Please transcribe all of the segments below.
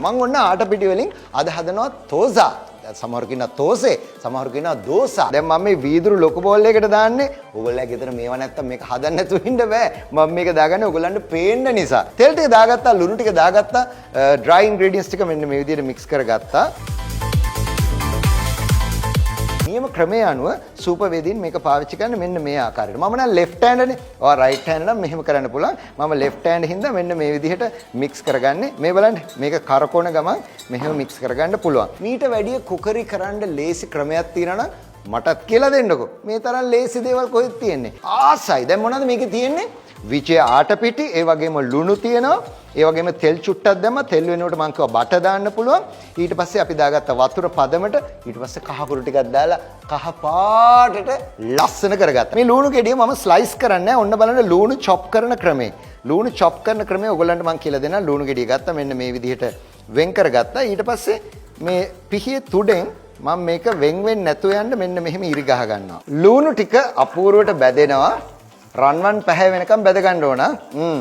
මම ඔන්න ආටපිටි වලින් අද හදනවා තෝසා. සමහර කෙනා තෝසේ, සමහර කෙනා දෝසා. දැන් මම මේ වීදුරු ලොකු බෝල් එකකට දාන්නේ. ඕගොල්ලෝ ගෙදර මේව නැත්තම් මේක හදන්න නැතුව ඉන්න බෑ. මම මේක දාගන්නේ ඕගොල්ලන්ට පේන්න නිසා. තෙල් ටික දාගත්තා, ලුණු ටික දාගත්තා, dry ingredients ටික මෙන්න මේ විදිහට mix කරගත්තා. නියම ක්‍රමය අනුව සූපර් වේදීන් මේක පාවිච්චි කරන්න මෙන්න මේ ආකාරයට. මම නම් left hand නේ. ඔය right hand නම් මෙහෙම කරන්න පුළුවන්. මම left hand හින්දා මෙන්න මේ විදිහට mix කරගන්නේ. මේ බලන්න මේක කරකවන ගමන් මෙහෙම mix කරගන්න පුළුවන්. මීට වැඩිය කුකරි කරන්න ලේසි ක්‍රමයක් තියෙනවා නම් මටත් කියලා දෙන්නකෝ. මේ තරම් ලේසි දේවල් කොහෙද තියෙන්නේ? ආසයි. දැන් මොනවද මේකේ තියෙන්නේ? විජය ආටපිටි, ඒ වගේම ලුණු තියෙනවා. ඒ වගේම තෙල් චුට්ටක් දැම්මා. තෙල් වෙනුවට මම කිව්වා බට දාන්න පුළුවන්. ඊට පස්සේ අපි දාගත්ත වතුර පදමට ඊට පස්සේ කහ කුරු ටිකක් දාලා කහ පාටට ලස්සන කරගත්තා. මේ ලුණු ගෙඩිය මම ස්ලයිස් කරන්නේ නැහැ. ඔන්න බලන්න ලුණු chop කරන ක්‍රමය. ලුණු chop කරන ක්‍රමය ඔයගොල්ලන්ට මම කියලා දෙන්නම්. ලුණු ගෙඩිය ගත්තා මෙන්න මේ විදිහට වෙන් කරගත්තා. ඊට පස්සේ මේ පිහියේ තුඩෙන් මම මේක වෙන් වෙන්නේ නැතුව යන්න මෙන්න මෙහෙම ඉරි ගහ ගන්නවා. ලුණු ටික අපූර්වට බැදෙනවා. රන්වන් පැහැ වෙනකම් බැද ගන්න ඕන.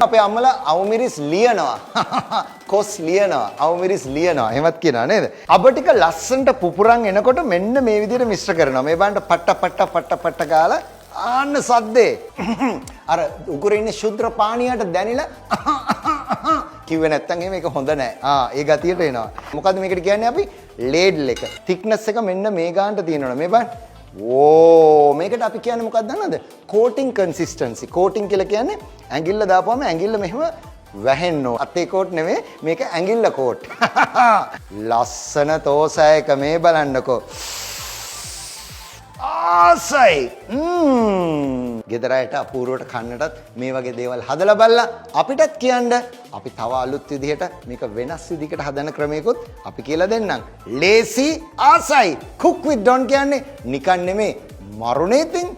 අපේ අම්මලා අවුමිරිස් ලියනවා. කොස් ලියනවා. අවුමිරිස් ලියනවා. එහෙමත් කියනවා නේද? අබ ටික ලස්සනට පුපුරන් එනකොට මෙන්න මේ විදිහට මිශ්‍ර කරනවා. මේ බලන්න පට්ට ගාලා ආන්න සද්දේ. අර උගුරේ ඉන්න ශුද්‍ර පාණියට දැනිලා කිව්වේ නැත්තම් එහෙම ඒක හොඳ නෑ. ඒ ගතියට එනවා. මොකද්ද මේකට කියන්නේ අපි? ලේඩල් එක. thickness එක මෙන්න මේ ගානට තියෙනවා. මේ බලන්න. ඕ මේකට අපි කියන්නේ මොකක්ද දන්නවද? coating consistency. coating කියලා කියන්නේ ඇඟිල්ල දාපුවම ඇඟිල්ල මෙහෙම වැහෙන්න ඕන. අතේ කෝට් නෙමෙයි මේක ඇඟිල්ල කෝට්. ලස්සන තෝසායක මේ බලන්නකෝ. ආසයි. ගෙදර අයට අපූර්වට කන්නටත් මේ වගේ දේවල් හදලා බලලා අපිටත් කියන්න අපි තව අලුත් විදිහට මේක වෙනස් විදිහකට හදන ක්‍රමයකොත් අපි කියලා දෙන්නම්. ලේසි ආසයි. cook with don කියන්නේ නිකන් නෙමෙයි මරුනේ ඉතින්.